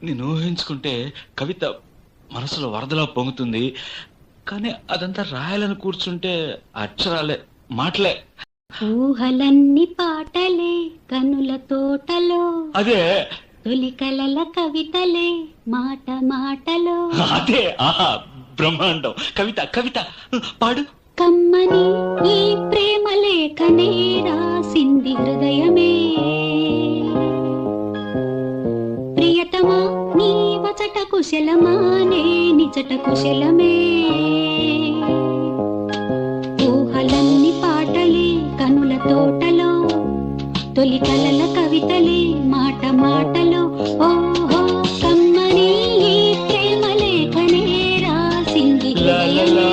నేను ఊహించుకుంటే కవిత మనసులో వరదలా పొంగుతుంది. కానీ అదంతా రాయాలని కూర్చుంటే అక్షరాలే, మాటలే. ఊహలన్నీ పాటలే కనుల తోటలో, అదే తొలి కలల కవితలే మాట మాటలో. అదే ఆహా బ్రహ్మాండం. కవిత కవిత పాడు. కమ్మని ఈ ప్రేమ లేఖనే రాసింది హృదయమే, ప్రియతమా నీ వచట కుశలమా నే నిచట కుశలమే. ఊహలన్నీ పాటలే కనుల తోటలో, తొలి కలల కవితలే మాట మాటలో. ఓహో కమ్మని ఈ ప్రేమ లేఖనే రాసింది హృదయమే,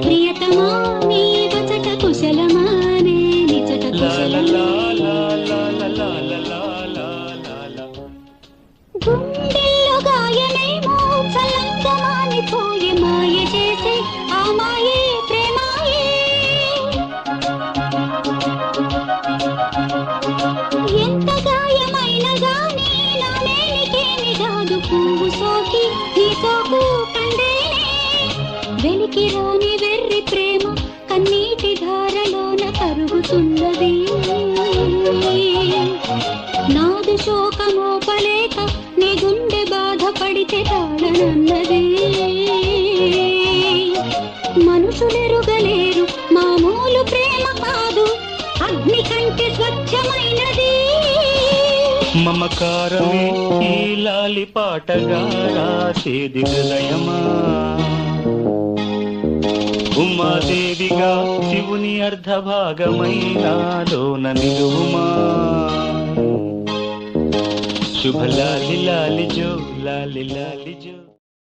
ప్రియతమా నీ వచట కుశలమా నే నిచట కుశలమే. గుండెల్లో గాయమేమో చల్లంగా మానిపోయే, మాయ చేసే ఆ మాయే ప్రేమాయే. ఎంత గాయమైన గానీ నా మేనికేమి రాదు, పువ్వు సోకి నీ సోకు కండేనే. వెలికి రాని వెర్రి ప్రేమ కన్నీటి ధారలోన కరుగుతున్నది, నాదు శోకమోపలేక నీ గుండె బాధపడితే తాళనన్నది. మనుషులెరుగలేరు మామూలు ప్రేమ కాదు, అగ్ని కంటే స్వచ్ఛమైనది. మమకారమే ఈ లాలి పాటగా రాసేది హృదయమా, ఉమాదేవిగా శివుని అర్ధభాగమైనాలోన నిలువుమా. శుభ లాలి లాలి జో లాలి లాలి జో.